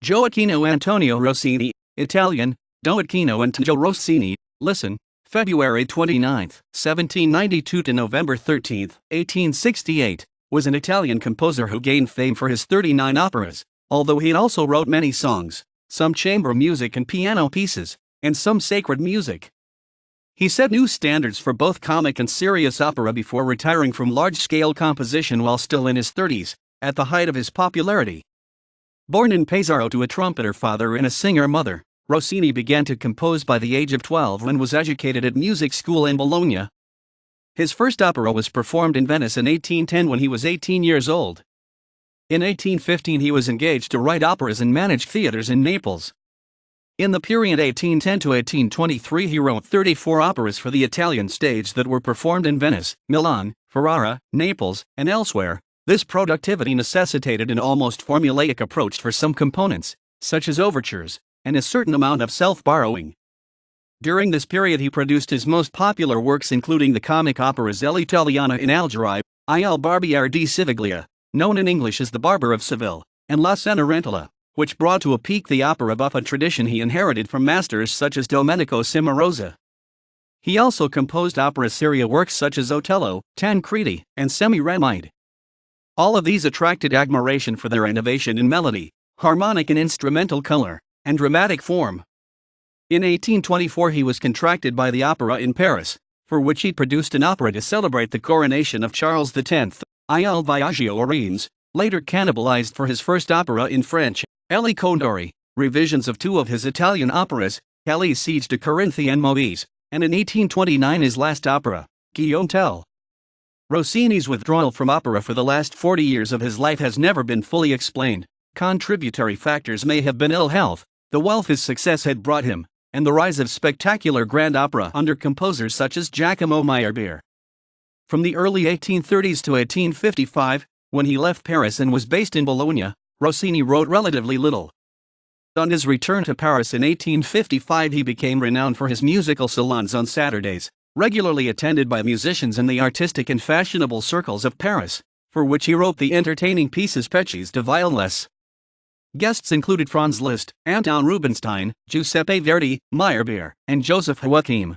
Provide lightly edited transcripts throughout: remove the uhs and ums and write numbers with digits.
Gioachino Antonio Rossini, Italian, dʒoa଼kiːno Antonio Rossini, listen, February 29, 1792 to November 13, 1868, was an Italian composer who gained fame for his 39 operas, although he also wrote many songs, some chamber music and piano pieces, and some sacred music. He set new standards for both comic and serious opera before retiring from large-scale composition while still in his 30s, at the height of his popularity. Born in Pesaro to a trumpeter father and a singer mother, Rossini began to compose by the age of 12 and was educated at music school in Bologna. His first opera was performed in Venice in 1810 when he was 18 years old. In 1815 he was engaged to write operas and manage theaters in Naples. In the period 1810 to 1823 he wrote 34 operas for the Italian stage that were performed in Venice, Milan, Ferrara, Naples, and elsewhere. This productivity necessitated an almost formulaic approach for some components, such as overtures, and a certain amount of self-borrowing. During this period he produced his most popular works including the comic operas L'Italiana in Algeri, Il barbiere di Siviglia, known in English as the Barber of Seville, and La Cenerentola, which brought to a peak the opera buffa tradition he inherited from masters such as Domenico Cimarosa. He also composed opera seria works such as Otello, Tancredi and Semiramide. All of these attracted admiration for their innovation in melody, harmonic and instrumental color, and dramatic form. In 1824 he was contracted by the Opera in Paris, for which he produced an opera to celebrate the coronation of Charles X, Il Viaggio a Reims, later cannibalized for his first opera in French, Le Condori, revisions of two of his Italian operas, Kelly's Siege de Corinthe and Moïse, and in 1829 his last opera, Guillaume Tell. Rossini's withdrawal from opera for the last 40 years of his life has never been fully explained. Contributory factors may have been ill health, the wealth his success had brought him, and the rise of spectacular grand opera under composers such as Giacomo Meyerbeer. From the early 1830s to 1855, when he left Paris and was based in Bologna, Rossini wrote relatively little. On his return to Paris in 1855 he became renowned for his musical salons on Saturdays, regularly attended by musicians in the artistic and fashionable circles of Paris, for which he wrote the entertaining pieces Peces de Violence. Guests included Franz Liszt, Anton Rubinstein, Giuseppe Verdi, Meyerbeer, and Joseph Joachim.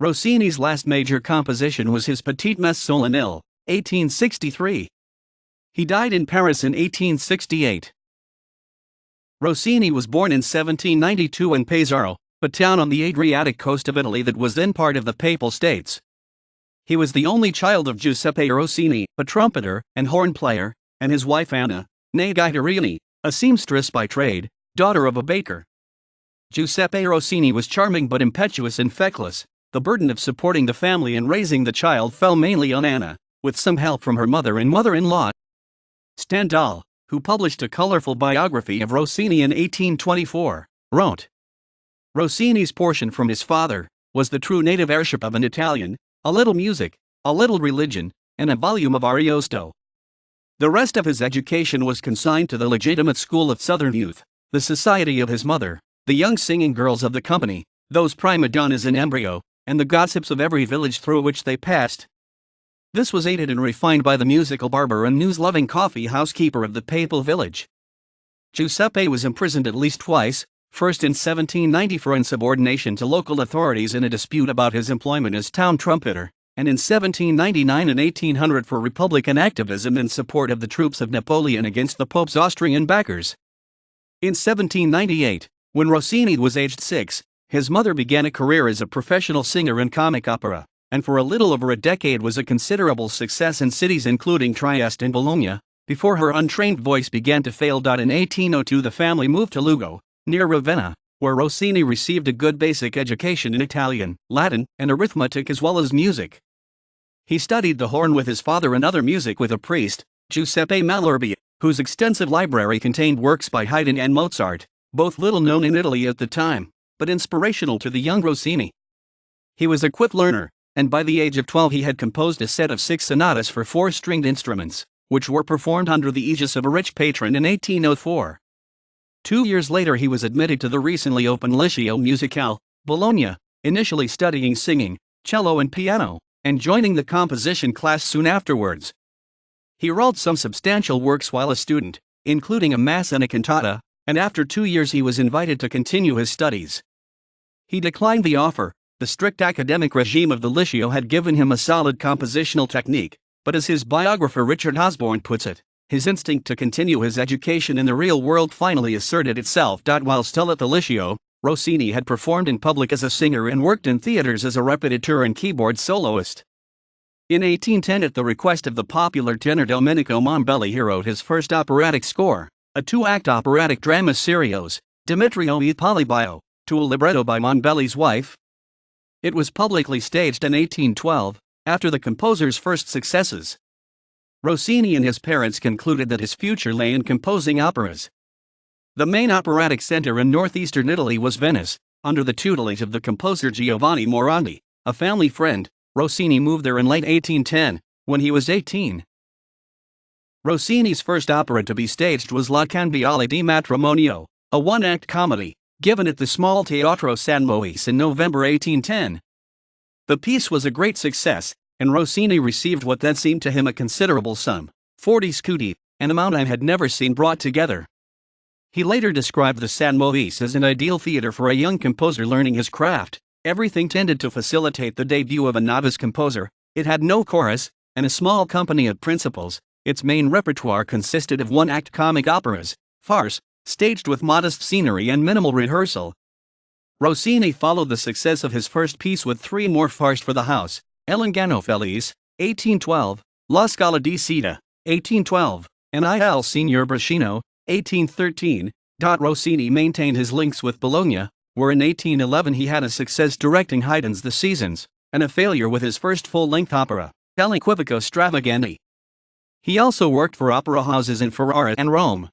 Rossini's last major composition was his Petite Messe solennelle, 1863. He died in Paris in 1868. Rossini was born in 1792 in Pesaro, a town on the Adriatic coast of Italy that was then part of the Papal States. He was the only child of Giuseppe Rossini, a trumpeter and horn player, and his wife Anna, née Guidarini, a seamstress by trade, daughter of a baker. Giuseppe Rossini was charming but impetuous and feckless. The burden of supporting the family and raising the child fell mainly on Anna, with some help from her mother and mother-in-law. Stendhal, who published a colorful biography of Rossini in 1824, wrote, Rossini's portion from his father was the true native heirship of an Italian, a little music, a little religion, and a volume of Ariosto. The rest of his education was consigned to the legitimate school of Southern youth, the society of his mother, the young singing girls of the company, those prima donnas in embryo, and the gossips of every village through which they passed. This was aided and refined by the musical barber and news-loving coffee housekeeper of the papal village. Giuseppe was imprisoned at least twice, first in 1790 for insubordination to local authorities in a dispute about his employment as town trumpeter, and in 1799 and 1800 for Republican activism in support of the troops of Napoleon against the Pope's Austrian backers. In 1798, when Rossini was aged 6, his mother began a career as a professional singer in comic opera, and for a little over a decade was a considerable success in cities including Trieste and Bologna, before her untrained voice began to fail. In 1802 the family moved to Lugo, near Ravenna, where Rossini received a good basic education in Italian, Latin, and arithmetic as well as music. He studied the horn with his father and other music with a priest, Giuseppe Malherbe, whose extensive library contained works by Haydn and Mozart, both little known in Italy at the time, but inspirational to the young Rossini. He was a quick learner, and by the age of 12 he had composed a set of 6 sonatas for 4 stringed instruments, which were performed under the aegis of a rich patron in 1804. 2 years later he was admitted to the recently opened Liceo Musicale, Bologna, initially studying singing, cello and piano, and joining the composition class soon afterwards. He wrote some substantial works while a student, including a mass and a cantata, and after 2 years he was invited to continue his studies. He declined the offer. The strict academic regime of the Liceo had given him a solid compositional technique, but as his biographer Richard Osborne puts it, his instinct to continue his education in the real world finally asserted itself. While still at the Liceo, Rossini had performed in public as a singer and worked in theaters as a repetiteur and keyboard soloist. In 1810, at the request of the popular tenor Domenico Cimarosa, he wrote his first operatic score, a 2-act operatic drama Serios, Demetrio e Polibio, to a libretto by Cimarosa's wife. It was publicly staged in 1812, after the composer's first successes. Rossini and his parents concluded that his future lay in composing operas. The main operatic center in northeastern Italy was Venice. Under the tutelage of the composer Giovanni Morandi, a family friend, Rossini moved there in late 1810, when he was 18. Rossini's first opera to be staged was La Cambiale di Matrimonio, a 1-act comedy, given at the small Teatro San Moïse in November 1810. The piece was a great success, and Rossini received what then seemed to him a considerable sum, 40 scudi, an amount I had never seen brought together. He later described the San Moïse as an ideal theater for a young composer learning his craft. Everything tended to facilitate the debut of a novice composer. It had no chorus, and a small company of principals. Its main repertoire consisted of 1-act comic operas, farce, staged with modest scenery and minimal rehearsal. Rossini followed the success of his first piece with 3 more farces for the house: El Inganno Felice, 1812, La Scala di Seta, 1812, and Il Signor Brascino, 1813. Rossini maintained his links with Bologna, where in 1811 he had a success directing Haydn's The Seasons, and a failure with his first full-length opera, L'Equivoco Stravagante. He also worked for opera houses in Ferrara and Rome.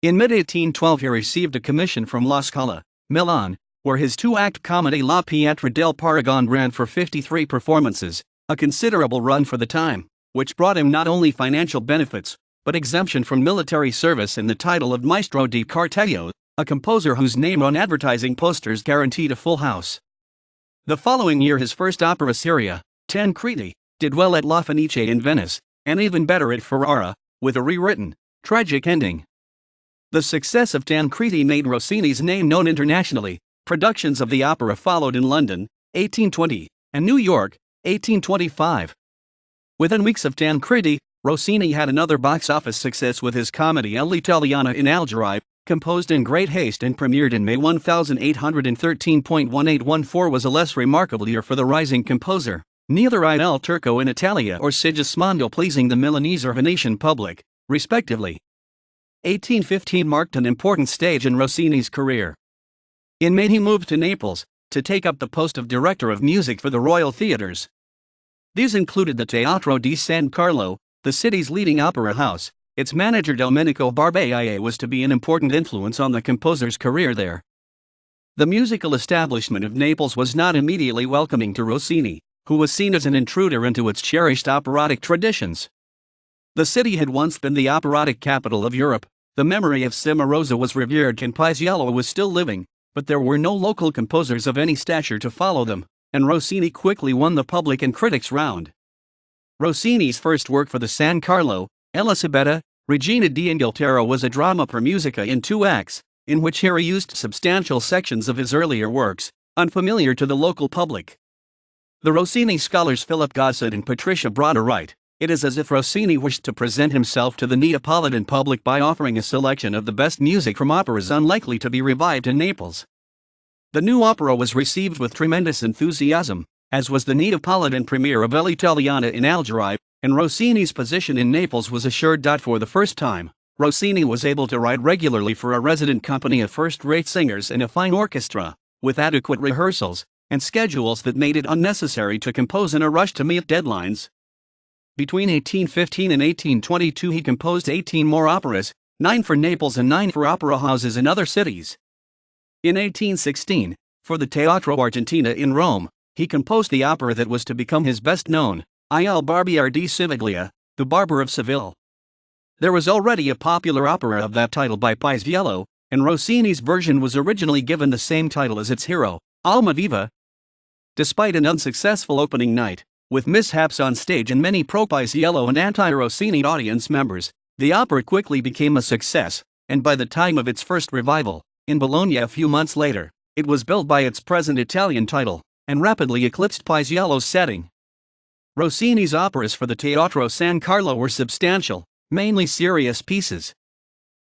In mid-1812 he received a commission from La Scala, Milan, where his 2-act comedy La Pietra del Paragon ran for 53 performances, a considerable run for the time, which brought him not only financial benefits, but exemption from military service and the title of Maestro di Cartello, a composer whose name on advertising posters guaranteed a full house. The following year his first opera seria, Tancredi, did well at La Fenice in Venice, and even better at Ferrara, with a rewritten, tragic ending. The success of Tancredi made Rossini's name known internationally. Productions of the opera followed in London, 1820, and New York, 1825. Within weeks of Tancredi, Rossini had another box office success with his comedy L'Italiana in Algeri, composed in great haste and premiered in May 1813. 1814 was a less remarkable year for the rising composer, neither Il Turco in Italia or Sigismondo pleasing the Milanese or Venetian public, respectively. 1815 marked an important stage in Rossini's career. In May he moved to Naples, to take up the post of director of music for the royal theaters. These included the Teatro di San Carlo, the city's leading opera house. Its manager Domenico Barbiere was to be an important influence on the composer's career there. The musical establishment of Naples was not immediately welcoming to Rossini, who was seen as an intruder into its cherished operatic traditions. The city had once been the operatic capital of Europe. The memory of Cimarosa was revered and Paisiello was still living, but there were no local composers of any stature to follow them, and Rossini quickly won the public and critics round. Rossini's first work for the San Carlo, Elisabetta, Regina d'Inghilterra, was a drama per musica in 2 acts, in which he reused substantial sections of his earlier works, unfamiliar to the local public. The Rossini scholars Philip Gossett and Patricia Broder write, "It is as if Rossini wished to present himself to the Neapolitan public by offering a selection of the best music from operas unlikely to be revived in Naples." The new opera was received with tremendous enthusiasm, as was the Neapolitan premiere of L'Italiana in Algeri, and Rossini's position in Naples was assured. For the first time, Rossini was able to write regularly for a resident company of first-rate singers and a fine orchestra, with adequate rehearsals, and schedules that made it unnecessary to compose in a rush to meet deadlines. Between 1815 and 1822 he composed 18 more operas, 9 for Naples and 9 for opera houses in other cities. In 1816, for the Teatro Argentina in Rome, he composed the opera that was to become his best known, Il Barbiere di Siviglia, the Barber of Seville. There was already a popular opera of that title by Paisiello, and Rossini's version was originally given the same title as its hero, Almaviva. Despite an unsuccessful opening night, with mishaps on stage and many pro-Paisiello and anti-Rossini audience members, the opera quickly became a success, and by the time of its first revival, in Bologna a few months later, it was billed by its present Italian title, and rapidly eclipsed Paisiello's setting. Rossini's operas for the Teatro San Carlo were substantial, mainly serious pieces.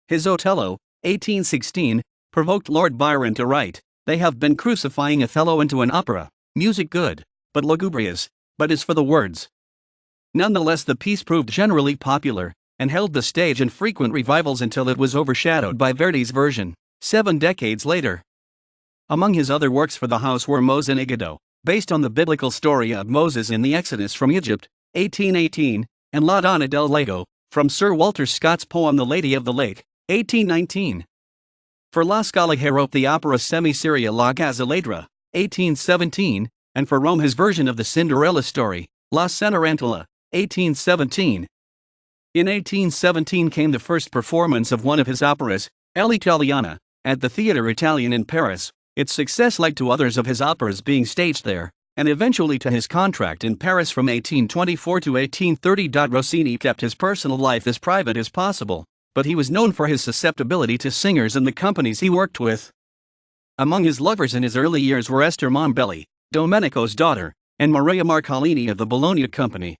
His Otello, 1816, provoked Lord Byron to write, "They have been crucifying Othello into an opera, music good, but lugubrious, but is for the words." Nonetheless, the piece proved generally popular, and held the stage in frequent revivals until it was overshadowed by Verdi's version, 7 decades later. Among his other works for the house were Mose and Igado, based on the biblical story of Moses in the Exodus from Egypt, 1818, and La Donna del Lago, from Sir Walter Scott's poem The Lady of the Lake, 1819. For La Scala he wrote the opera semi-seria La Gazzaladra, 1817, and for Rome his version of the Cinderella story, La Cenerentola, 1817. In 1817 came the first performance of one of his operas, L'Italiana, at the Theatre Italien in Paris. Its success led to others of his operas being staged there, and eventually to his contract in Paris from 1824 to 1830. Rossini kept his personal life as private as possible, but he was known for his susceptibility to singers and the companies he worked with. Among his lovers in his early years were Esther Mombelli, Domenico's daughter, and Maria Marcolini of the Bologna Company.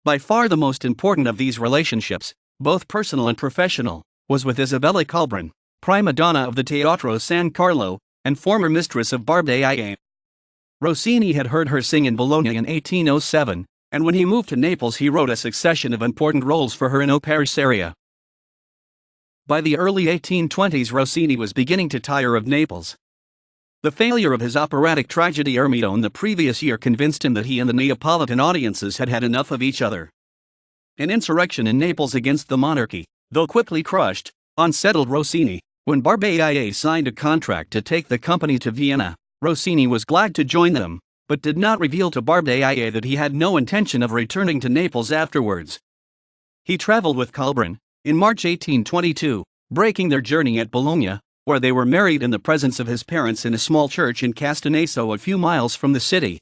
By far the most important of these relationships, both personal and professional, was with Isabella Calbrin, prima donna of the Teatro San Carlo, and former mistress of Barbiere. Rossini had heard her sing in Bologna in 1807, and when he moved to Naples he wrote a succession of important roles for her in Opéra seria. By the early 1820s Rossini was beginning to tire of Naples. The failure of his operatic tragedy Ermidone the previous year convinced him that he and the Neapolitan audiences had had enough of each other. An insurrection in Naples against the monarchy, though quickly crushed, unsettled Rossini. When Barbiere signed a contract to take the company to Vienna, Rossini was glad to join them, but did not reveal to Barbiere that he had no intention of returning to Naples afterwards. He traveled with Calbrin in March 1822, breaking their journey at Bologna, where they were married in the presence of his parents in a small church in Castaneso a few miles from the city.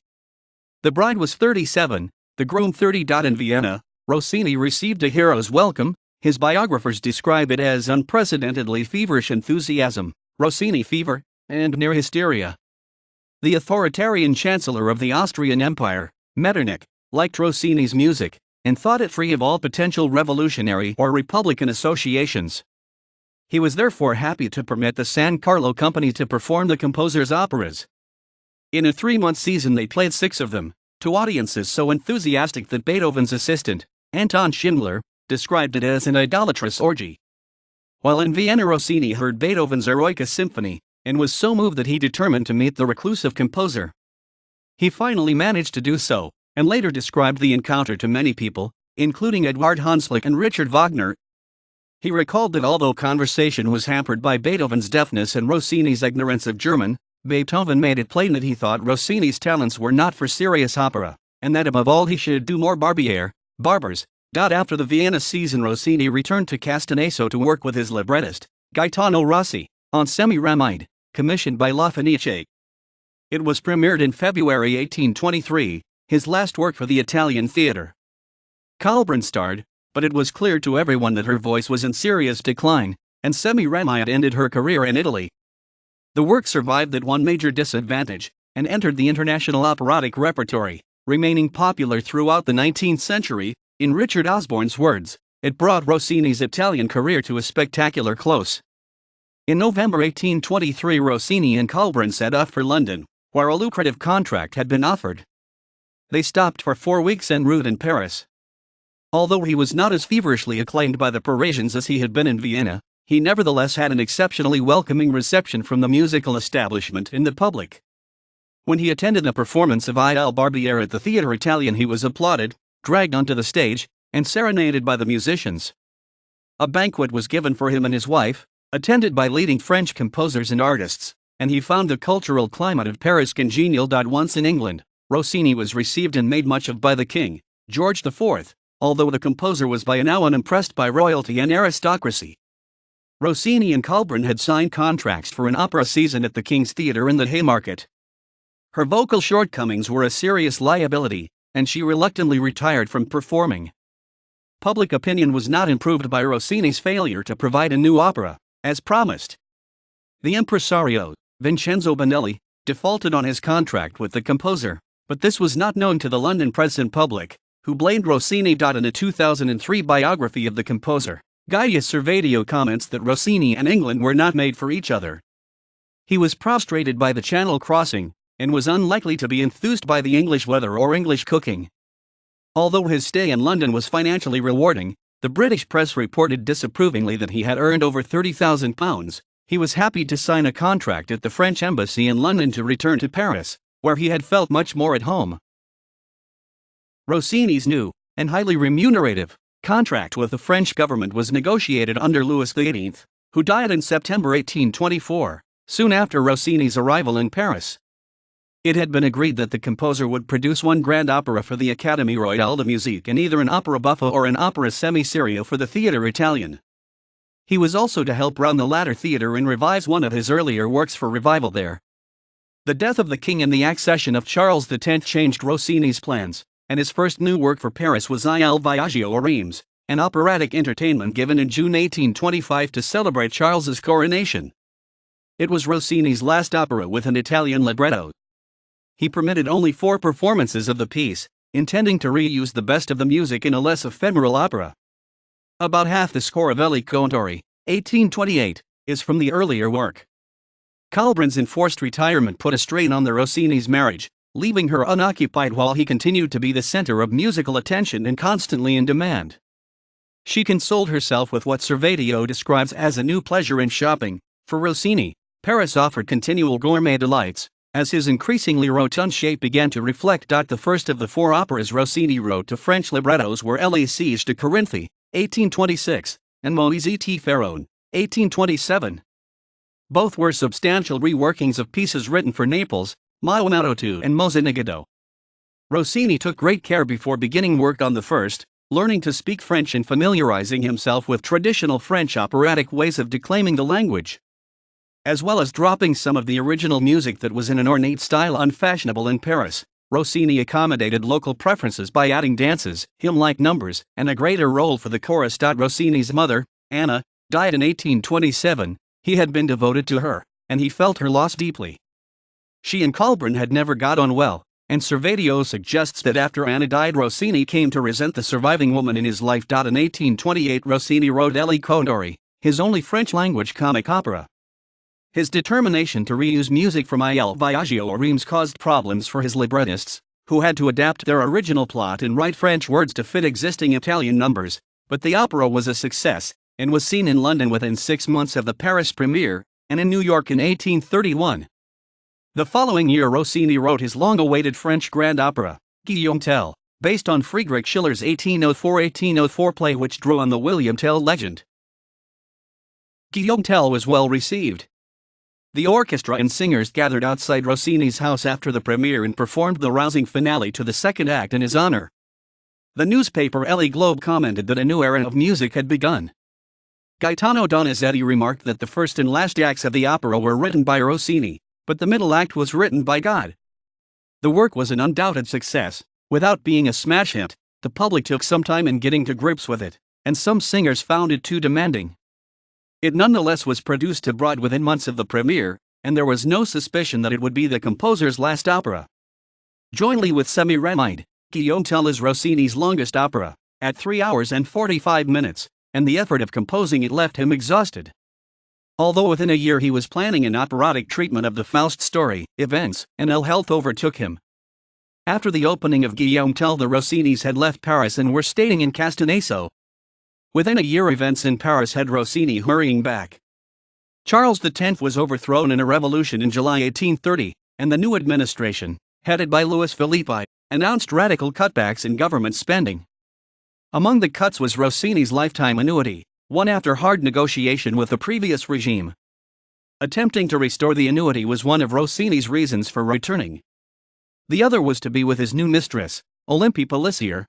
The bride was 37, the groom 30. In Vienna, Rossini received a hero's welcome. His biographers describe it as unprecedentedly feverish enthusiasm, Rossini fever, and near hysteria. The authoritarian chancellor of the Austrian Empire, Metternich, liked Rossini's music, and thought it free of all potential revolutionary or republican associations. He was therefore happy to permit the San Carlo Company to perform the composer's operas. In a 3-month season they played 6 of them, to audiences so enthusiastic that Beethoven's assistant, Anton Schindler, described it as an idolatrous orgy. While in Vienna Rossini heard Beethoven's Eroica Symphony, and was so moved that he determined to meet the reclusive composer. He finally managed to do so, and later described the encounter to many people, including Eduard Hanslick and Richard Wagner. He recalled that although conversation was hampered by Beethoven's deafness and Rossini's ignorance of German, Beethoven made it plain that he thought Rossini's talents were not for serious opera, and that above all he should do more barbers. After the Vienna season Rossini returned to Castaneso to work with his librettist, Gaetano Rossi, on Semiramide, commissioned by La Fenice. It was premiered in February 1823, his last work for the Italian theatre. Calbrin starred, but it was clear to everyone that her voice was in serious decline, and Semiramide ended her career in Italy. The work survived that one major disadvantage, and entered the international operatic repertory, remaining popular throughout the 19th century. In Richard Osborne's words, it brought Rossini's Italian career to a spectacular close. In November 1823 Rossini and Calbrin set off for London, where a lucrative contract had been offered. They stopped for 4 weeks en route in Paris. Although he was not as feverishly acclaimed by the Parisians as he had been in Vienna, he nevertheless had an exceptionally welcoming reception from the musical establishment and the public. When he attended a performance of Il Barbiere at the Theatre Italien he was applauded, dragged onto the stage, and serenaded by the musicians. A banquet was given for him and his wife, attended by leading French composers and artists, and he found the cultural climate of Paris congenial. Once in England, Rossini was received and made much of by the king, George IV, although the composer was by now unimpressed by royalty and aristocracy. Rossini and Calbrin had signed contracts for an opera season at the King's Theatre in the Haymarket. Her vocal shortcomings were a serious liability, and she reluctantly retired from performing. public opinion was not improved by Rossini's failure to provide a new opera, as promised. The impresario, Vincenzo Bonelli, defaulted on his contract with the composer, but this was not known to the London press and public, who blamed Rossini. In a 2003 biography of the composer, Gaius Servadio comments that Rossini and England were not made for each other. He was prostrated by the Channel crossing, and was unlikely to be enthused by the English weather or English cooking. Although his stay in London was financially rewarding, the British press reported disapprovingly that he had earned over £30,000. He was happy to sign a contract at the French embassy in London to return to Paris, where he had felt much more at home. Rossini's new, and highly remunerative, contract with the French government was negotiated under Louis XVIII, who died in September 1824, soon after Rossini's arrival in Paris. It had been agreed that the composer would produce one grand opera for the Académie Royale de Musique and either an opera buffa or an opera semi-seria for the Theatre Italien. He was also to help run the latter theatre and revise one of his earlier works for revival there. The death of the king and the accession of Charles X changed Rossini's plans, and his first new work for Paris was Il Viaggio a Reims, an operatic entertainment given in June 1825 to celebrate Charles's coronation. It was Rossini's last opera with an Italian libretto. He permitted only 4 performances of the piece, intending to reuse the best of the music in a less ephemeral opera. About half the score of Il Contori, 1828, is from the earlier work. Kalbrun's enforced retirement put a strain on the Rossini's marriage, leaving her unoccupied while he continued to be the center of musical attention and constantly in demand. She consoled herself with what Servadio describes as a new pleasure in shopping. For Rossini, Paris offered continual gourmet delights, as his increasingly rotund shape began to reflect. The first of the 4 operas Rossini wrote to French librettos were Les Siege de Corinthe, 1826, and Moïse et Pharaon, 1827. Both were substantial reworkings of pieces written for Naples, Maimonotto and Mozenigoto. Rossini took great care before beginning work on the first, learning to speak French and familiarizing himself with traditional French operatic ways of declaiming the language, as well as dropping some of the original music that was in an ornate style unfashionable in Paris. Rossini accommodated local preferences by adding dances, hymn-like numbers, and a greater role for the chorus. Rossini's mother, Anna, died in 1827. He had been devoted to her, and he felt her loss deeply. She and Kalbrun had never got on well, and Servadio suggests that after Anna died Rossini came to resent the surviving woman in his life. In 1828 Rossini wrote Il Contori, his only French-language comic opera. His determination to reuse music from Il Viaggio a Reims caused problems for his librettists, who had to adapt their original plot and write French words to fit existing Italian numbers, but the opera was a success, and was seen in London within 6 months of the Paris premiere, and in New York in 1831. The following year Rossini wrote his long-awaited French grand opera, Guillaume Tell, based on Friedrich Schiller's 1804 play which drew on the William Tell legend. Guillaume Tell was well received. The orchestra and singers gathered outside Rossini's house after the premiere and performed the rousing finale to the second act in his honor. The newspaper Elle Globe commented that a new era of music had begun. Gaetano Donizetti remarked that the first and last acts of the opera were written by Rossini, but the middle act was written by God. The work was an undoubted success. Without being a smash hit, the public took some time in getting to grips with it, and some singers found it too demanding. It nonetheless was produced abroad within months of the premiere, and there was no suspicion that it would be the composer's last opera. Jointly with Semiramide, Guillaume Tell is Rossini's longest opera, at 3 hours and 45 minutes, and the effort of composing it left him exhausted. Although within a year he was planning an operatic treatment of the Faust story, events and ill health overtook him. After the opening of Guillaume Tell the Rossinis had left Paris and were staying in Castaneso. Within a year events in Paris had Rossini hurrying back. Charles X was overthrown in a revolution in July 1830, and the new administration, headed by Louis Philippe, announced radical cutbacks in government spending. Among the cuts was Rossini's lifetime annuity, won after hard negotiation with the previous regime. Attempting to restore the annuity was one of Rossini's reasons for returning. The other was to be with his new mistress, Olympie Pelissier.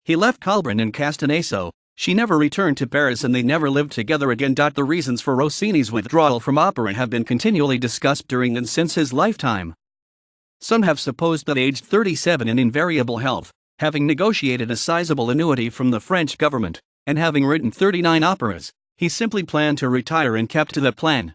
He left Kalbrun in Castaneso. She never returned to Paris and they never lived together again. The reasons for Rossini's withdrawal from opera have been continually discussed during and since his lifetime. Some have supposed that aged 37 and in variable health, Having negotiated a sizable annuity from the French government, and having written 39 operas, he simply planned to retire and kept to that plan.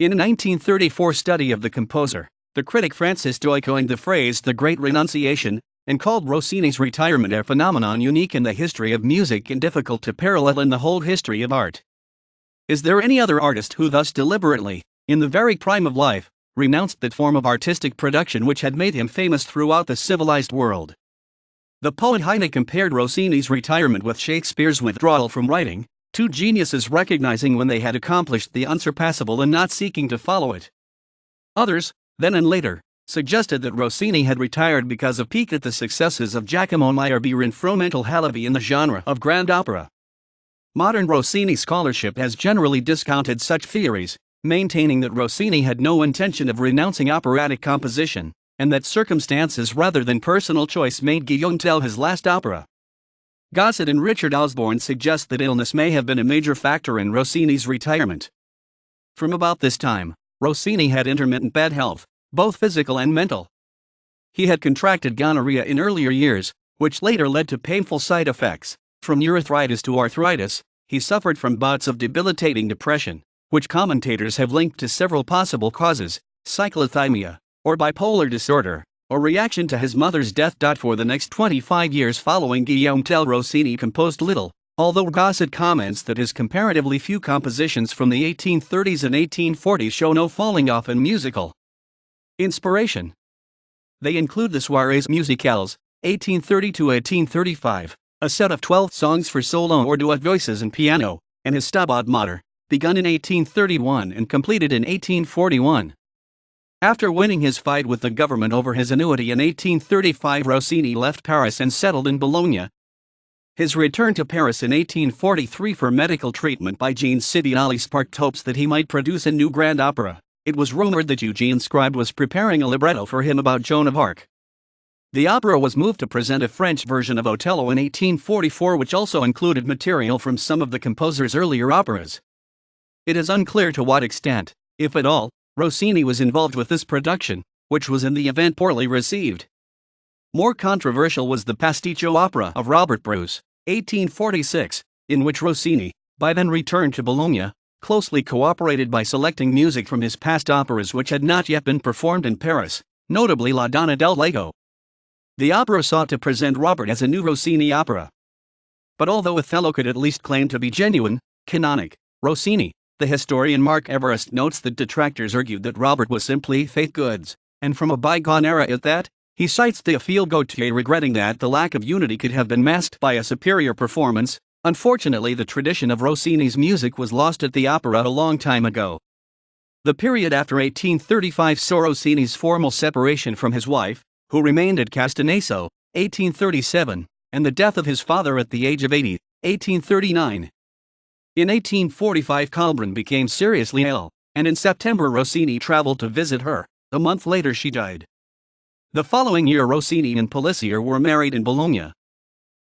In a 1934 study of the composer, the critic Francis Doy coined the phrase "the Great Renunciation," and called Rossini's retirement a phenomenon unique in the history of music and difficult to parallel in the whole history of art. Is there any other artist who thus deliberately, in the very prime of life, renounced that form of artistic production which had made him famous throughout the civilized world? The poet Heine compared Rossini's retirement with Shakespeare's withdrawal from writing, two geniuses recognizing when they had accomplished the unsurpassable and not seeking to follow it. Others, then and later, suggested that Rossini had retired because of pique at the successes of Giacomo Meyerbeer and Fromental Halaby in the genre of grand opera. Modern Rossini scholarship has generally discounted such theories, maintaining that Rossini had no intention of renouncing operatic composition, and that circumstances rather than personal choice made Guillaume Tell his last opera. Gossett and Richard Osborne suggest that illness may have been a major factor in Rossini's retirement. From about this time, Rossini had intermittent bad health, both physical and mental. He had contracted gonorrhea in earlier years, which later led to painful side effects. From urethritis to arthritis, he suffered from bouts of debilitating depression, which commentators have linked to several possible causes: cyclothymia, or bipolar disorder, or reaction to his mother's death. For the next 25 years following Guillaume Tell, Rossini composed little, although Gossett comments that his comparatively few compositions from the 1830s and 1840s show no falling off in musical inspiration. They include the Soirées Musicales, 1830–1835, a set of 12 songs for solo or duet voices and piano, and his Stabat Mater, begun in 1831 and completed in 1841. After winning his fight with the government over his annuity in 1835, Rossini left Paris and settled in Bologna. His return to Paris in 1843 for medical treatment by Jean Sidiali sparked hopes that he might produce a new grand opera. It was rumored that Eugene Scribe was preparing a libretto for him about Joan of Arc. The opera was moved to present a French version of Otello in 1844, which also included material from some of the composer's earlier operas. It is unclear to what extent, if at all, Rossini was involved with this production, which was in the event poorly received. More controversial was the pasticcio opera of Robert Bruce, 1846, in which Rossini, by then returned to Bologna, closely cooperated by selecting music from his past operas which had not yet been performed in Paris, notably La Donna del Lago. The opera sought to present Robert as a new Rossini opera. But although Othello could at least claim to be genuine, canonic, Rossini, the historian Mark Everest notes that detractors argued that Robert was simply fake goods, and from a bygone era at that. He cites Théophile Gautier regretting that the lack of unity could have been masked by a superior performance. Unfortunately, the tradition of Rossini's music was lost at the opera a long time ago. The period after 1835 saw Rossini's formal separation from his wife, who remained at Castaneso, 1837, and the death of his father at the age of 80, 1839. In 1845, Kalbrun became seriously ill, and in September Rossini traveled to visit her. A month later she died. The following year Rossini and Pelissier were married in Bologna.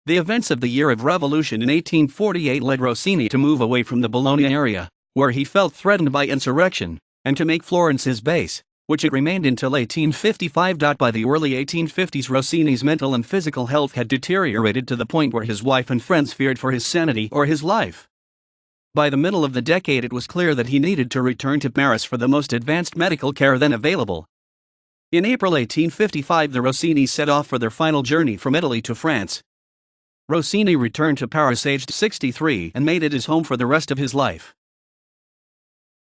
The events of the Year of Revolution in 1848 led Rossini to move away from the Bologna area, where he felt threatened by insurrection, and to make Florence his base, which it remained until 1855. By the early 1850s, Rossini's mental and physical health had deteriorated to the point where his wife and friends feared for his sanity or his life. By the middle of the decade, it was clear that he needed to return to Paris for the most advanced medical care then available. In April 1855, the Rossinis set off for their final journey from Italy to France. Rossini returned to Paris aged 63 and made it his home for the rest of his life.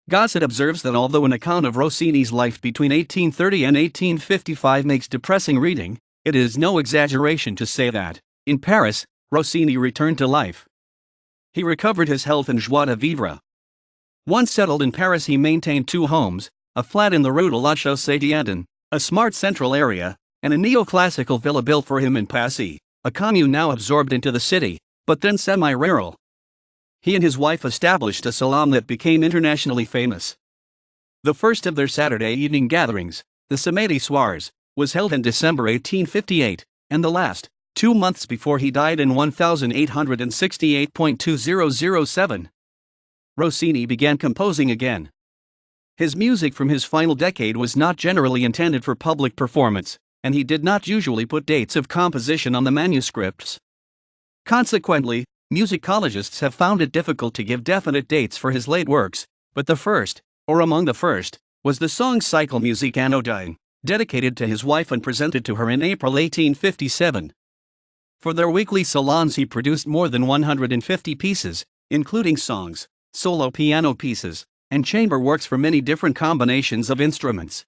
Gossett observes that although an account of Rossini's life between 1830 and 1855 makes depressing reading, it is no exaggeration to say that, in Paris, Rossini returned to life. He recovered his health and joie de vivre. Once settled in Paris, he maintained two homes, a flat in the Rue de la Chaussée-d'Antin, a smart central area, and a neoclassical villa built for him in Passy, a commune now absorbed into the city, but then semi-rural. He and his wife established a salon that became internationally famous. The first of their Saturday evening gatherings, the Samedi Soirs, was held in December 1858, and the last, 2 months before he died in 1868.2007. Rossini began composing again. His music from his final decade was not generally intended for public performance, and he did not usually put dates of composition on the manuscripts. Consequently, musicologists have found it difficult to give definite dates for his late works, but the first, or among the first, was the song cycle Musique Anodine, dedicated to his wife and presented to her in April 1857. For their weekly salons he produced more than 150 pieces, including songs, solo piano pieces, and chamber works for many different combinations of instruments.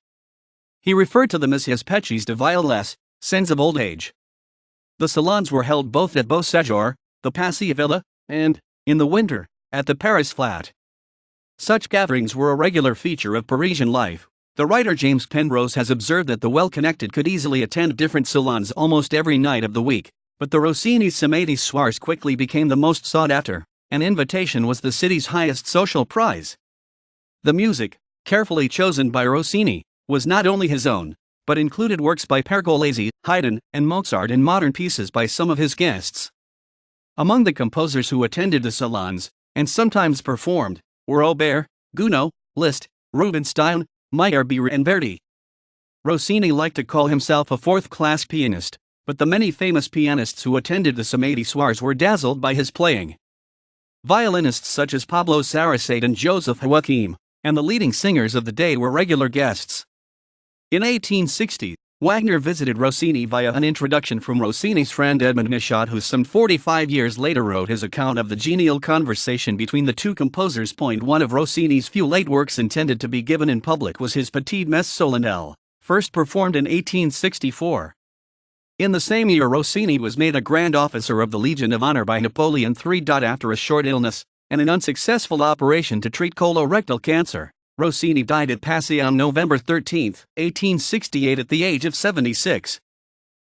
He referred to them as his péchés de vieillesse, sins of old age. The salons were held both at Beau Séjour, the Passy Villa, and, in the winter, at the Paris Flat. Such gatherings were a regular feature of Parisian life. The writer James Penrose has observed that the well-connected could easily attend different salons almost every night of the week, but the Rossini samedi soirs quickly became the most sought after. An invitation was the city's highest social prize. The music, carefully chosen by Rossini, was not only his own, but included works by Pergolesi, Haydn, and Mozart and modern pieces by some of his guests. Among the composers who attended the salons, and sometimes performed, were Auber, Gounod, Liszt, Rubinstein, Meyerbeer and Verdi. Rossini liked to call himself a fourth-class pianist, but the many famous pianists who attended the samedi soirs were dazzled by his playing. Violinists such as Pablo Sarasate and Joseph Joachim, and the leading singers of the day were regular guests. In 1860, Wagner visited Rossini via an introduction from Rossini's friend Edmund Michaud, who some 45 years later wrote his account of the genial conversation between the two composers. One of Rossini's few late works intended to be given in public was his Petite Messe Solennelle, first performed in 1864. In the same year Rossini was made a Grand Officer of the Legion of Honor by Napoleon III. After a short illness, and an unsuccessful operation to treat colorectal cancer, Rossini died at Passy on November 13, 1868 at the age of 76.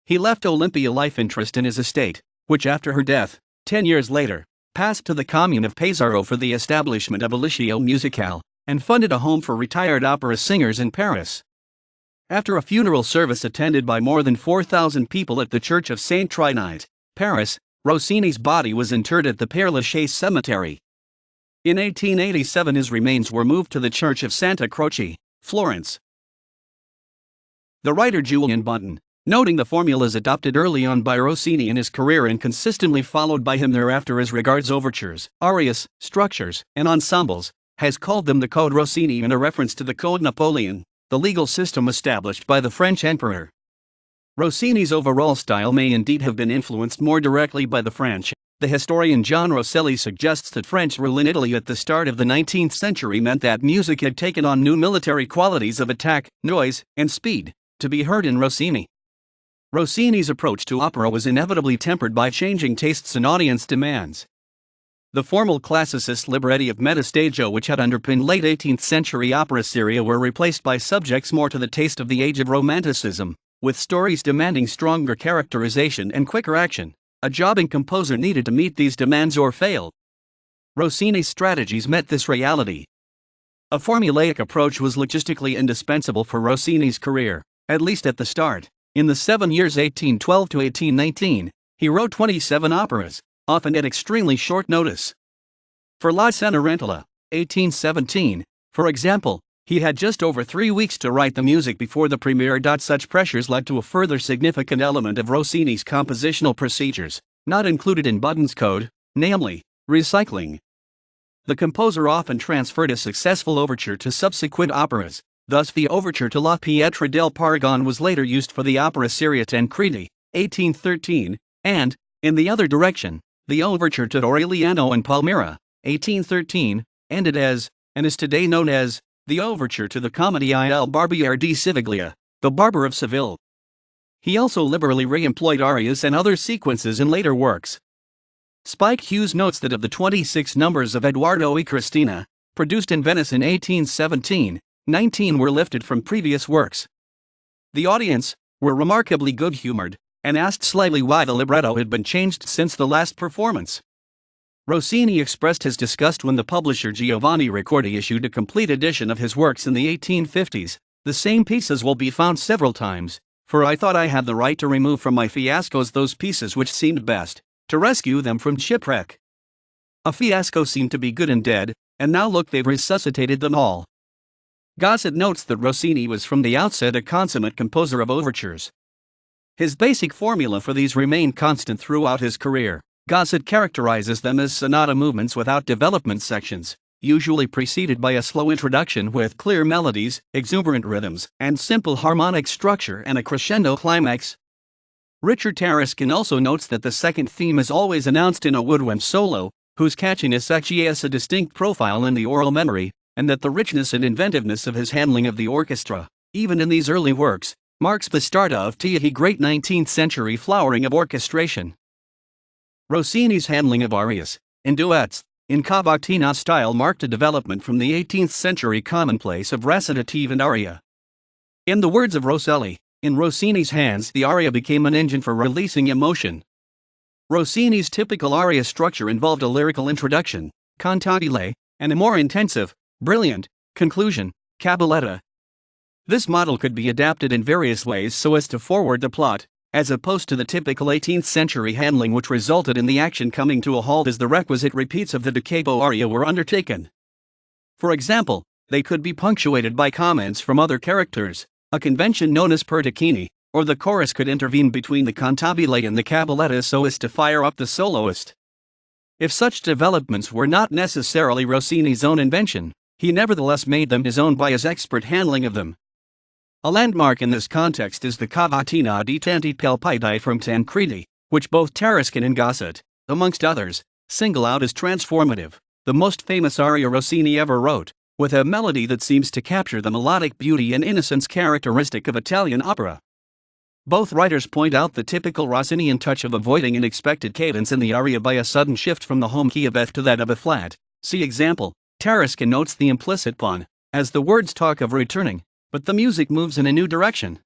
He left Olympia life interest in his estate, which after her death, 10 years later, passed to the commune of Pesaro for the establishment of a liceo musicale, and funded a home for retired opera singers in Paris. After a funeral service attended by more than 4,000 people at the Church of Saint Trinite, Paris, Rossini's body was interred at the Père Lachaise cemetery. In 1887 his remains were moved to the Church of Santa Croce, Florence. The writer Julian Bunton, noting the formulas adopted early on by Rossini in his career and consistently followed by him thereafter as regards overtures, arias, structures, and ensembles, has called them the Code Rossini in a reference to the Code Napoleon, the legal system established by the French emperor. Rossini's overall style may indeed have been influenced more directly by the French. The historian John Rosselli suggests that French rule in Italy at the start of the 19th century meant that music had taken on new military qualities of attack, noise, and speed, to be heard in Rossini. Rossini's approach to opera was inevitably tempered by changing tastes and audience demands. The formal classicist libretti of Metastasio which had underpinned late 18th century opera seria were replaced by subjects more to the taste of the age of Romanticism, with stories demanding stronger characterization and quicker action. A jobbing composer needed to meet these demands or fail. Rossini's strategies met this reality. A formulaic approach was logistically indispensable for Rossini's career, at least at the start. In the 7 years 1812 to 1819, he wrote 27 operas, often at extremely short notice. For La Cenerentola, 1817, for example, he had just over 3 weeks to write the music before the premiere. Such pressures led to a further significant element of Rossini's compositional procedures, not included in Bunton's code, namely, recycling. The composer often transferred a successful overture to subsequent operas, thus the overture to La Pietra del Paragone was later used for the opera seria Tancredi, 1813, and, in the other direction, the overture to Aureliano and Palmira, 1813, ended as, and is today known as, the overture to the Commedia Il Barbiere di Siviglia, the Barber of Seville. He also liberally re-employed arias and other sequences in later works. Spike Hughes notes that of the 26 numbers of Edoardo e Cristina, produced in Venice in 1817, 19 were lifted from previous works. The audience were remarkably good-humored, and asked slightly why the libretto had been changed since the last performance. Rossini expressed his disgust when the publisher Giovanni Ricordi issued a complete edition of his works in the 1850s. The same pieces will be found several times, for I thought I had the right to remove from my fiascos those pieces which seemed best, to rescue them from shipwreck. A fiasco seemed to be good and dead, and now look, they've resuscitated them all. Gossett notes that Rossini was from the outset a consummate composer of overtures, His basic formula for these remained constant throughout his career. Gossett characterizes them as sonata movements without development sections, usually preceded by a slow introduction with clear melodies, exuberant rhythms, and simple harmonic structure and a crescendo climax. Richard Tarascon also notes that the second theme is always announced in a woodwind solo, whose catchiness acquiesces a distinct profile in the oral memory, and that the richness and inventiveness of his handling of the orchestra, even in these early works, marks the start of the great 19th-century flowering of orchestration. Rossini's handling of arias, in duets, in cavatina style marked a development from the 18th-century commonplace of recitative and aria. In the words of Rosselli, in Rossini's hands the aria became an engine for releasing emotion. Rossini's typical aria structure involved a lyrical introduction, cantabile, and a more intensive, brilliant, conclusion, cabaletta. This model could be adapted in various ways so as to forward the plot, as opposed to the typical 18th century handling which resulted in the action coming to a halt as the requisite repeats of the da capo aria were undertaken. For example, they could be punctuated by comments from other characters, a convention known as per tacchini, or the chorus could intervene between the cantabile and the cabaletta so as to fire up the soloist. If such developments were not necessarily Rossini's own invention, he nevertheless made them his own by his expert handling of them. A landmark in this context is the Cavatina di Tanti Palpiti from Tancredi, which both Tarascon and Gossett, amongst others, single out as transformative, the most famous aria Rossini ever wrote, with a melody that seems to capture the melodic beauty and innocence characteristic of Italian opera. Both writers point out the typical Rossinian touch of avoiding an expected cadence in the aria by a sudden shift from the home key of F to that of a flat. See example. Tarascon notes the implicit pun, as the words talk of returning, but the music moves in a new direction.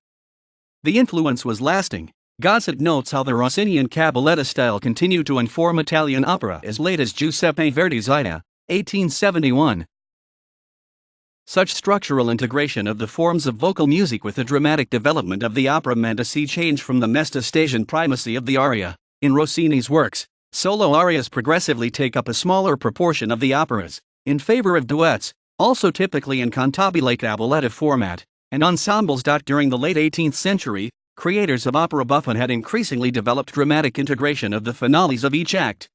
The influence was lasting. Gossett notes how the Rossinian cabaletta style continued to inform Italian opera as late as Giuseppe Verdi's Aida, 1871. Such structural integration of the forms of vocal music with the dramatic development of the opera meant a sea change from the Mesta-Stasian primacy of the aria. In Rossini's works, solo arias progressively take up a smaller proportion of the operas, in favor of duets, also typically in cantabile cabaletta format, and ensembles. During the late 18th century, creators of opera buffa had increasingly developed dramatic integration of the finales of each act.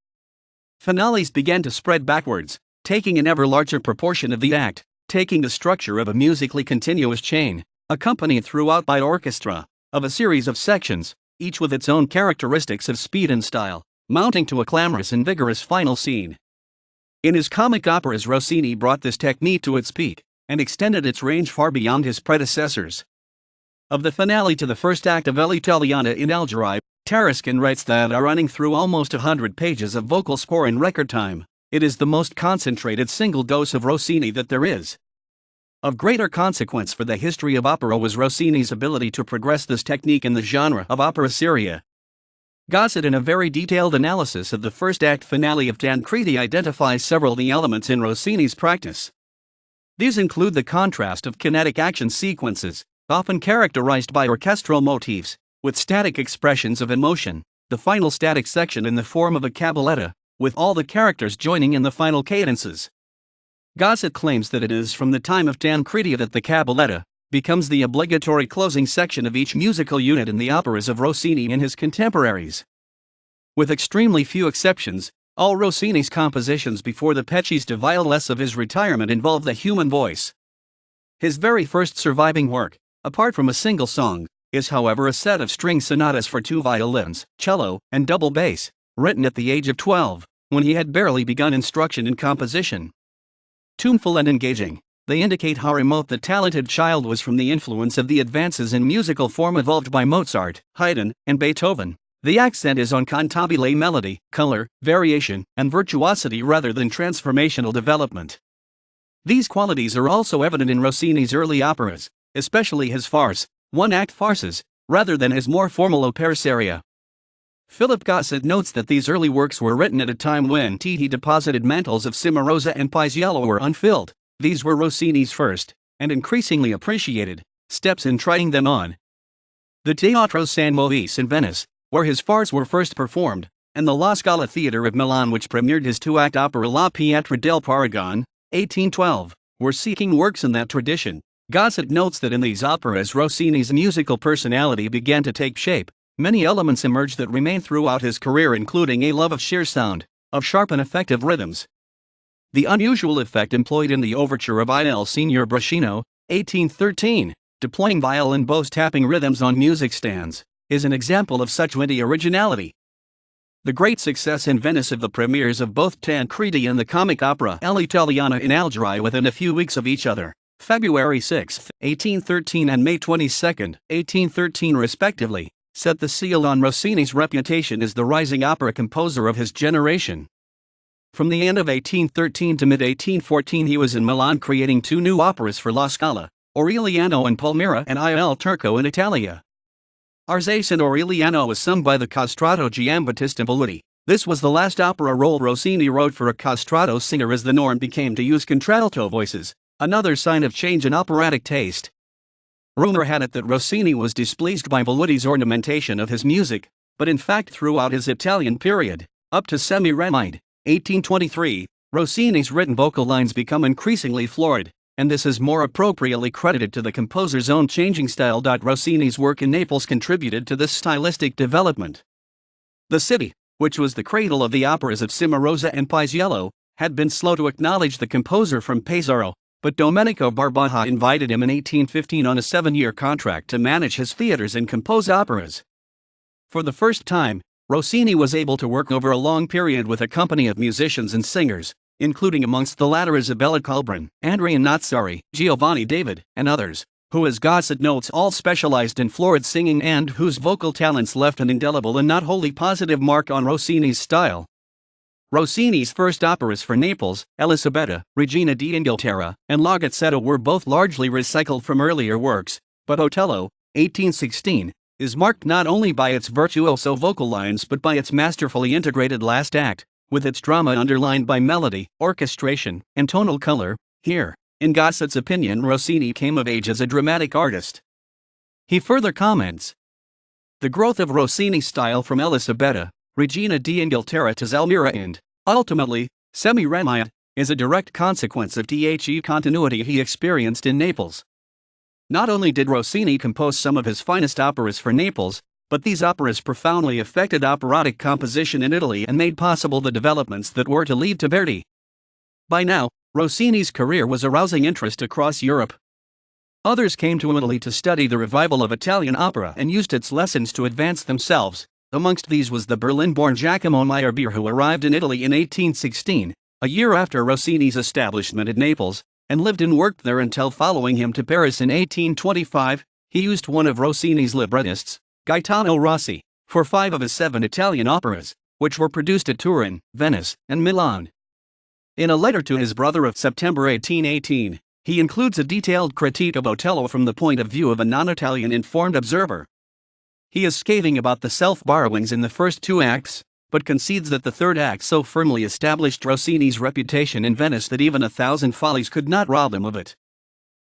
Finales began to spread backwards, taking an ever larger proportion of the act, taking the structure of a musically continuous chain, accompanied throughout by orchestra, of a series of sections, each with its own characteristics of speed and style, mounting to a clamorous and vigorous final scene. In his comic operas, Rossini brought this technique to its peak, and extended its range far beyond his predecessors. Of the finale to the first act of L'Italiana in Algeri, Tarascon writes that, running through almost 100 pages of vocal score in record time, it is the most concentrated single dose of Rossini that there is. Of greater consequence for the history of opera was Rossini's ability to progress this technique in the genre of opera seria. Gossett, in a very detailed analysis of the first act finale of Tancredi, identifies several of the elements in Rossini's practice. These include the contrast of kinetic action sequences, often characterized by orchestral motifs, with static expressions of emotion, the final static section in the form of a cabaletta, with all the characters joining in the final cadences. Gossett claims that it is from the time of Tancredi that the cabaletta becomes the obligatory closing section of each musical unit in the operas of Rossini and his contemporaries. With extremely few exceptions, all Rossini's compositions before the Pecci's de Violesse of his retirement involve the human voice. His very first surviving work, apart from a single song, is however a set of string sonatas for 2 violins, cello, and double bass, written at the age of 12, when he had barely begun instruction in composition. Tuneful and engaging, they indicate how remote the talented child was from the influence of the advances in musical form evolved by Mozart, Haydn, and Beethoven. The accent is on cantabile melody, color, variation, and virtuosity rather than transformational development. These qualities are also evident in Rossini's early operas, especially his farce, one-act farces, rather than his more formal opera seria. Philip Gossett notes that these early works were written at a time when he deposited mantles of Cimarosa and Paisiello were unfilled. These were Rossini's first, and increasingly appreciated, steps in trying them on. The Teatro San Moïse in Venice, where his farces were first performed, and the La Scala Theatre of Milan, which premiered his 2-act opera La Pietra del Paragon, 1812, were seeking works in that tradition. Gossett notes that in these operas Rossini's musical personality began to take shape, Many elements emerge that remain throughout his career, including a love of sheer sound, of sharp and effective rhythms. The unusual effect employed in the overture of Il Signor Brascino, 1813, deploying violin bows tapping rhythms on music stands, is an example of such witty originality. The great success in Venice of the premieres of both Tancredi and the comic opera L'Italiana in Algeri within a few weeks of each other, February 6, 1813 and May 22, 1813 respectively, set the seal on Rossini's reputation as the rising opera composer of his generation. From the end of 1813 to mid-1814 he was in Milan creating two new operas for La Scala, Aureliano and Palmira and Il Turco in Italia. Arsace and Aureliano was sung by the castrato Giambattista Velluti. This was the last opera role Rossini wrote for a castrato singer, as the norm became to use contralto voices, another sign of change in operatic taste. Rumor had it that Rossini was displeased by Velluti's ornamentation of his music, but in fact throughout his Italian period, up to Semiramide, 1823, Rossini's written vocal lines become increasingly florid, and this is more appropriately credited to the composer's own changing style. Rossini's work in Naples contributed to this stylistic development. The city, which was the cradle of the operas of Cimarosa and Paisiello, had been slow to acknowledge the composer from Pesaro, but Domenico Barbaja invited him in 1815 on a 7-year contract to manage his theaters and compose operas. For the first time, Rossini was able to work over a long period with a company of musicians and singers, including amongst the latter Isabella Colbran, Andrea Nazzari, Giovanni David, and others, who as Gossett notes all specialized in florid singing and whose vocal talents left an indelible and not wholly positive mark on Rossini's style. Rossini's first operas for Naples, Elisabetta, Regina d'Inghilterra, and La Gazzetta were both largely recycled from earlier works, but Otello, 1816, is marked not only by its virtuoso vocal lines but by its masterfully integrated last act, with its drama underlined by melody, orchestration, and tonal color. Here, in Gossett's opinion, Rossini came of age as a dramatic artist. He further comments, "The growth of Rossini's style from Elisabetta, Regina d'Inghilterra to Zalmira and, ultimately, Semiramide, is a direct consequence of the continuity he experienced in Naples." Not only did Rossini compose some of his finest operas for Naples, but these operas profoundly affected operatic composition in Italy and made possible the developments that were to lead to Verdi. By now, Rossini's career was arousing interest across Europe. Others came to Italy to study the revival of Italian opera and used its lessons to advance themselves. Amongst these was the Berlin-born Giacomo Meyerbeer, who arrived in Italy in 1816, a year after Rossini's establishment at Naples, and lived and worked there until following him to Paris in 1825. He used one of Rossini's librettists, Gioachino Rossini, for 5 of his 7 Italian operas, which were produced at Turin, Venice, and Milan. In a letter to his brother of September 1818, he includes a detailed critique of Otello from the point of view of a non-Italian informed observer. He is scathing about the self-borrowings in the first 2 acts, but concedes that the third act so firmly established Rossini's reputation in Venice that even 1,000 follies could not rob him of it.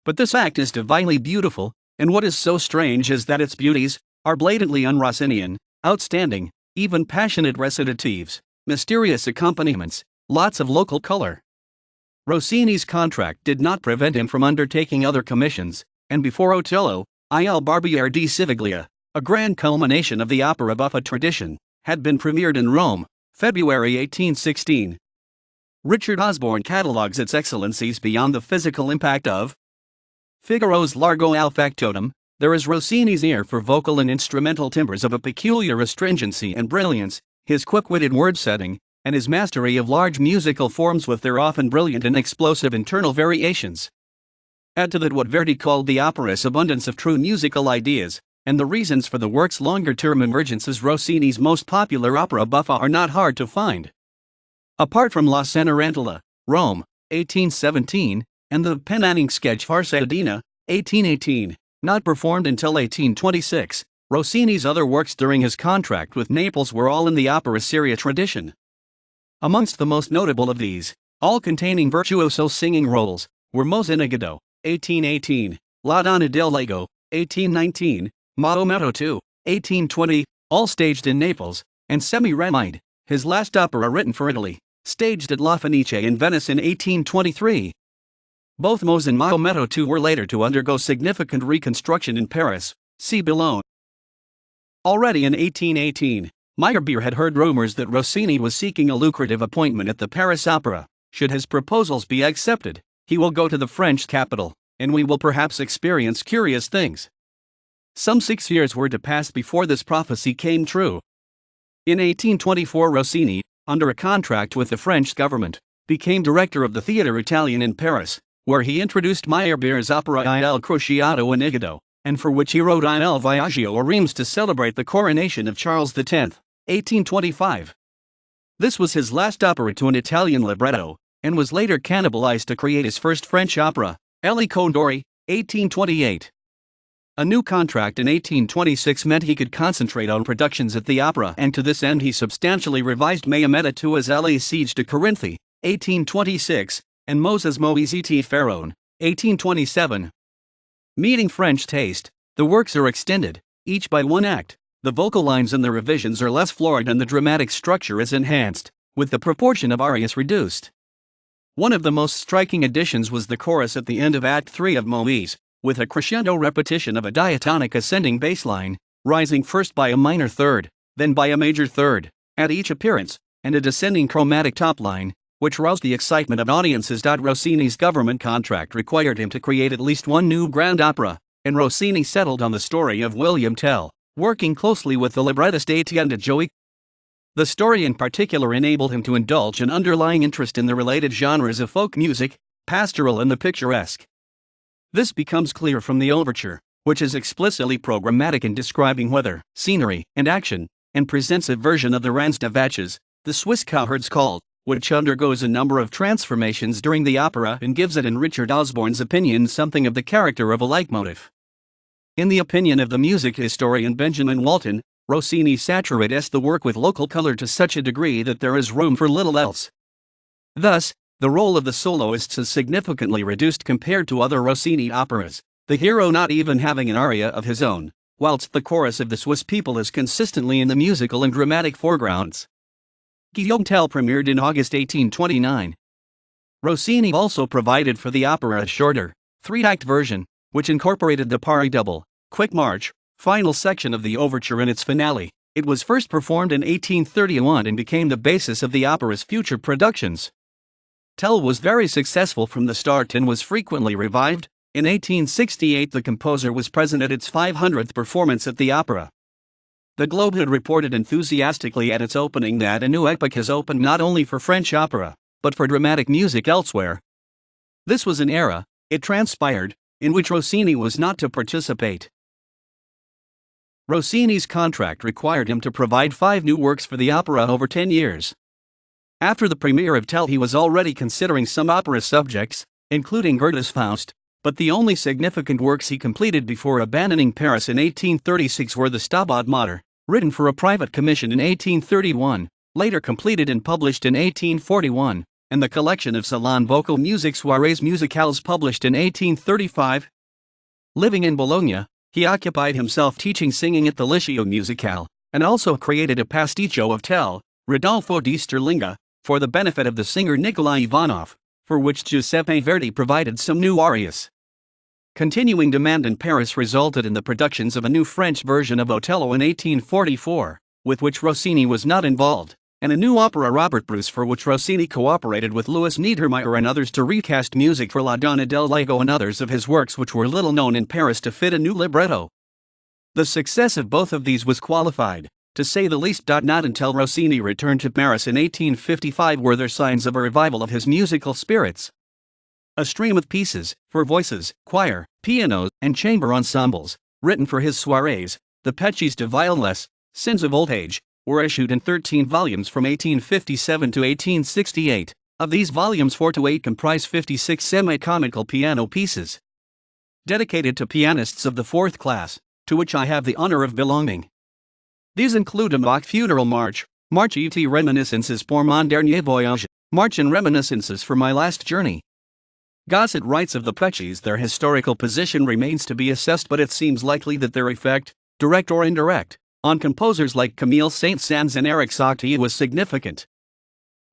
But this act is divinely beautiful, and what is so strange is that its beauties are blatantly un-Rossinian, outstanding, even passionate recitatives, mysterious accompaniments, lots of local color. Rossini's contract did not prevent him from undertaking other commissions, and before Otello, Il Barbiere di Siviglia, a grand culmination of the opera buffa tradition, had been premiered in Rome, February 1816. Richard Osborne catalogues its excellencies beyond the physical impact of Figaro's Largo al Factotum. There is Rossini's ear for vocal and instrumental timbres of a peculiar astringency and brilliance, his quick-witted word-setting, and his mastery of large musical forms with their often brilliant and explosive internal variations. Add to that what Verdi called the opera's abundance of true musical ideas, and the reasons for the work's longer-term emergence as Rossini's most popular opera buffa are not hard to find. Apart from La Cenerentola, Rome, 1817, and the Penanning sketch Farsadina, 1818, not performed until 1826, Rossini's other works during his contract with Naples were all in the opera seria tradition. Amongst the most notable of these, all containing virtuoso singing roles, were Mozenigodo, 1818, La Donna del Lago, 1819, Maometto II, 1820, all staged in Naples, and Semiramide, his last opera written for Italy, staged at La Fenice in Venice in 1823. Both Mose and Maometto II were later to undergo significant reconstruction in Paris, see below. Already in 1818, Meyerbeer had heard rumors that Rossini was seeking a lucrative appointment at the Paris Opera. Should his proposals be accepted, he will go to the French capital, and we will perhaps experience curious things. Some 6 years were to pass before this prophecy came true. In 1824, Rossini, under a contract with the French government, became director of the Theatre Italian in Paris, where he introduced Meyerbeer's opera Il Crociato Inigodo, and for which he wrote Il Viaggio a Reims to celebrate the coronation of Charles X, 1825. This was his last opera to an Italian libretto, and was later cannibalized to create his first French opera, Il Condori, 1828. A new contract in 1826 meant he could concentrate on productions at the opera, and to this end he substantially revised Maometta Tua's Le Siege de Corinthe, 1826, and Moses Moïse et Pharaon, 1827. Meeting French taste, the works are extended, each by one act. The vocal lines in the revisions are less florid and the dramatic structure is enhanced, with the proportion of arias reduced. One of the most striking additions was the chorus at the end of Act 3 of Moïse, with a crescendo repetition of a diatonic ascending bass line, rising first by a minor third, then by a major third, at each appearance, and a descending chromatic top line, which roused the excitement of audiences. Rossini's government contract required him to create at least one new grand opera, and Rossini settled on the story of Guillaume Tell, working closely with the librettist Etienne de Gioachino. The story in particular enabled him to indulge an underlying interest in the related genres of folk music, pastoral and the picturesque. This becomes clear from the overture, which is explicitly programmatic in describing weather, scenery, and action, and presents a version of the Ranz des Vaches, the Swiss cowherd's call, which undergoes a number of transformations during the opera and gives it, in Richard Osborne's opinion, something of the character of a leitmotif. In the opinion of the music historian Benjamin Walton, Rossini saturates the work with local color to such a degree that there is room for little else. Thus, the role of the soloists is significantly reduced compared to other Rossini operas, the hero not even having an aria of his own, whilst the chorus of the Swiss people is consistently in the musical and dramatic foregrounds. Guillaume Tell premiered in August 1829. Rossini also provided for the opera a shorter, 3-act version, which incorporated the pari double, quick march, final section of the overture in its finale. It was first performed in 1831 and became the basis of the opera's future productions. Tell was very successful from the start and was frequently revived. In 1868 the composer was present at its 500th performance at the opera. The Globe had reported enthusiastically at its opening that a new epoch has opened not only for French opera, but for dramatic music elsewhere. This was an era, it transpired, in which Rossini was not to participate. Rossini's contract required him to provide 5 new works for the opera over 10 years. After the premiere of Tell he was already considering some opera subjects, including Goethe's Faust, but the only significant works he completed before abandoning Paris in 1836 were the Stabat Mater, written for a private commission in 1831, later completed and published in 1841, and the collection of salon vocal music Soirées musicales published in 1835. Living in Bologna, he occupied himself teaching singing at the Liceo Musicale, and also created a pasticcio of Tell, Rodolfo di Sterlinga, for the benefit of the singer Nikolai Ivanov, for which Giuseppe Verdi provided some new arias. Continuing demand in Paris resulted in the productions of a new French version of Otello in 1844, with which Rossini was not involved, and a new opera Robert Bruce for which Rossini cooperated with Louis Niedermeyer and others to recast music for La Donna del Lago and others of his works which were little known in Paris to fit a new libretto. The success of both of these was qualified, to say the least. Not until Rossini returned to Paris in 1855 were there signs of a revival of his musical spirits. A stream of pieces, for voices, choir, pianos, and chamber ensembles, written for his soirées, the Péchés de Vieillesse, Sins of Old Age, were issued in 13 volumes from 1857 to 1868. Of these volumes 4 to 8 comprise 56 semi-comical piano pieces, dedicated to pianists of the 4th class, to which I have the honor of belonging. These include a Bach funeral march, March et Reminiscences pour mon dernier voyage, March and Reminiscences for my last journey. Gossett writes of the Péchés, their historical position remains to be assessed, but it seems likely that their effect, direct or indirect, on composers like Camille Saint-Saëns and Eric Satie was significant.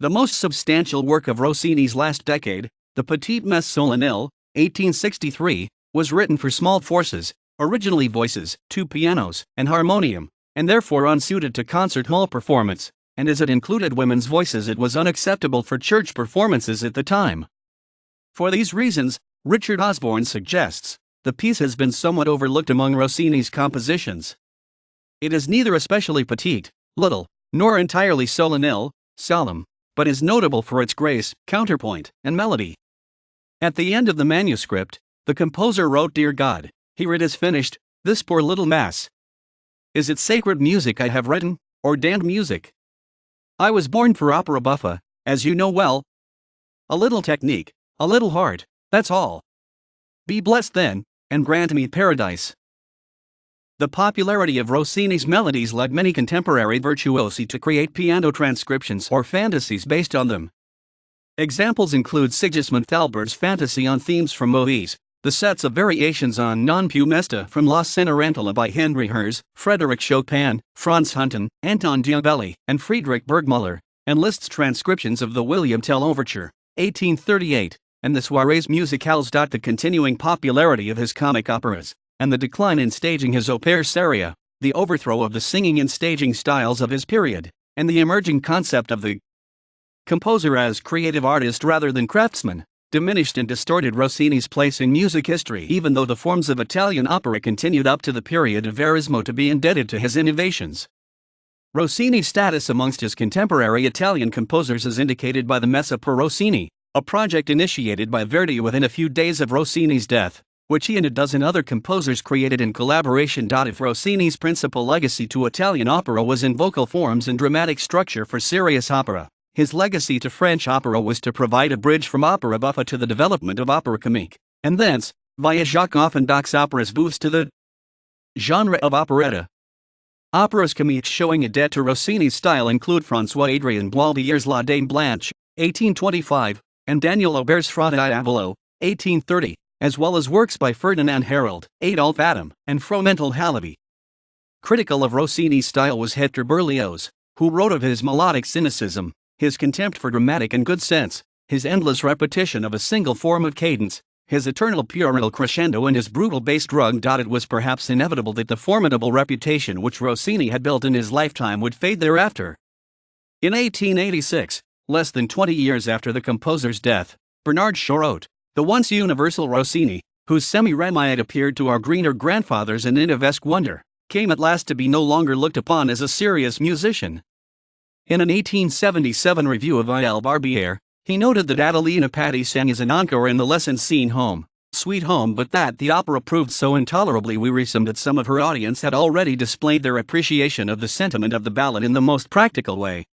The most substantial work of Rossini's last decade, the Petite Messe Solennelle, 1863, was written for small forces, originally voices, 2 pianos, and harmonium, and therefore unsuited to concert hall performance, and as it included women's voices it was unacceptable for church performances at the time. For these reasons, Richard Osborne suggests, the piece has been somewhat overlooked among Rossini's compositions. It is neither especially petite, little, nor entirely solennel, solemn, but is notable for its grace, counterpoint, and melody. At the end of the manuscript, the composer wrote, "Dear God, here it is finished, this poor little mass. Is it sacred music I have written, or damned music? I was born for opera buffa, as you know well. A little technique, a little heart, that's all. Be blessed then, and grant me paradise." The popularity of Rossini's melodies led many contemporary virtuosi to create piano transcriptions or fantasies based on them. Examples include Sigismund Thalberg's fantasy on themes from Moïse, the sets of variations on Non più mesta from La Cenerentola by Henry Herz, Frédéric Chopin, Franz Hunten, Anton Diabelli, and Friedrich Burgmüller, and Liszt's transcriptions of the Guillaume Tell Overture, 1838, and the Soirées musicales. The continuing popularity of his comic operas, and the decline in staging his opera seria, the overthrow of the singing and staging styles of his period, and the emerging concept of the composer as creative artist rather than craftsman, diminished and distorted Rossini's place in music history, even though the forms of Italian opera continued up to the period of Verismo to be indebted to his innovations. Rossini's status amongst his contemporary Italian composers is indicated by the Messa per Rossini, a project initiated by Verdi within a few days of Rossini's death, which he and a dozen other composers created in collaboration. If Rossini's principal legacy to Italian opera was in vocal forms and dramatic structure for serious opera, his legacy to French opera was to provide a bridge from opera buffa to the development of opera comique, and thence, via Jacques Offenbach's operas bouffe to the genre of operetta. Operas comiques showing a debt to Rossini's style include François-Adrien Boisbier's La Dame Blanche, 1825, and Daniel Auber's Fra Diavolo, 1830, as well as works by Ferdinand Harold, Adolphe Adam, and Fromental Halaby. Critical of Rossini's style was Hector Berlioz, who wrote of his melodic cynicism, his contempt for dramatic and good sense, his endless repetition of a single form of cadence, his eternal puerile crescendo, and his brutal bass drug. It was perhaps inevitable that the formidable reputation which Rossini had built in his lifetime would fade thereafter. In 1886, less than 20 years after the composer's death, Bernard Shaw wrote, "The once universal Rossini, whose Semiramide appeared to our greener grandfathers an innovesque wonder, came at last to be no longer looked upon as a serious musician." In an 1877 review of Il Barbiere, he noted that Adelina Patti sang as an encore in the lesson scene Home, Sweet Home, but that the opera proved so intolerably wearisome that some of her audience had already displayed their appreciation of the sentiment of the ballad in the most practical way.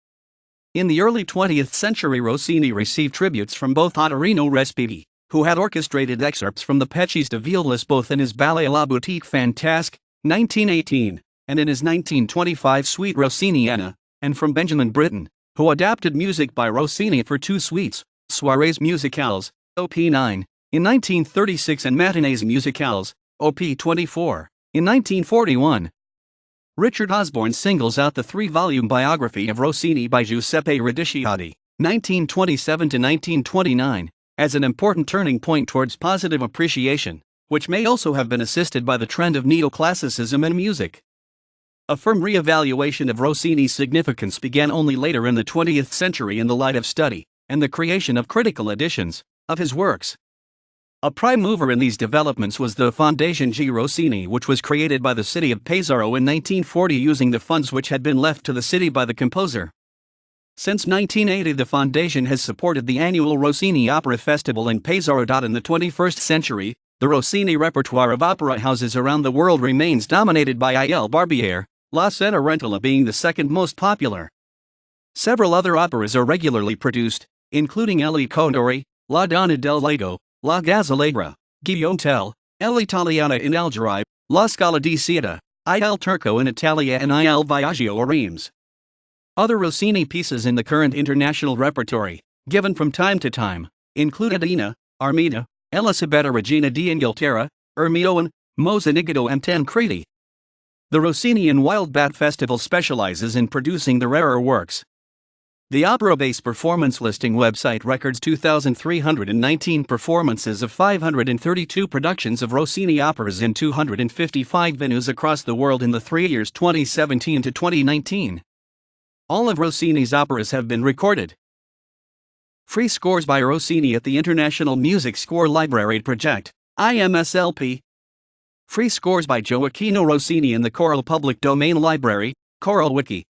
In the early 20th century, Rossini received tributes from both Ottorino Respighi, who had orchestrated excerpts from the Peccis de Violas both in his ballet La Boutique Fantasque, 1918, and in his 1925 suite Rossiniana, and from Benjamin Britten, who adapted music by Rossini for two suites, Soirées musicales, Op. 9, in 1936 and Matinées musicales, Op. 24, in 1941. Richard Osborne singles out the three-volume biography of Rossini by Giuseppe Radicciati, 1927–1929, as an important turning point towards positive appreciation, which may also have been assisted by the trend of neoclassicism in music. A firm re-evaluation of Rossini's significance began only later in the 20th century in the light of study, and the creation of critical editions, of his works. A prime mover in these developments was the Fondazione G. Rossini, which was created by the city of Pesaro in 1940 using the funds which had been left to the city by the composer. Since 1980, the Foundation has supported the annual Rossini Opera Festival in Pesaro. In the 21st century, the Rossini repertoire of opera houses around the world remains dominated by Il Barbiere, La Cenerentola being the second most popular. Several other operas are regularly produced, including Il Condori, La Donna del Lago, La Gazzellegra, Guillaume Tell, L'Italiana in Algeri, La Scala di Sieta, Il Turco in Italia, and Il Viaggio a Reims. Other Rossini pieces in the current international repertory, given from time to time, include Adina, Armida, Elisabetta Regina di Inghilterra, Ermino, Mozenigato, and Tancredi. The Rossini and Wild Bat Festival specializes in producing the rarer works. The opera-based performance listing website records 2,319 performances of 532 productions of Rossini operas in 255 venues across the world in the 3 years 2017 to 2019. All of Rossini's operas have been recorded. Free scores by Rossini at the International Music Score Library Project, IMSLP. Free scores by Gioachino Rossini in the Choral Public Domain Library, Choral Wiki.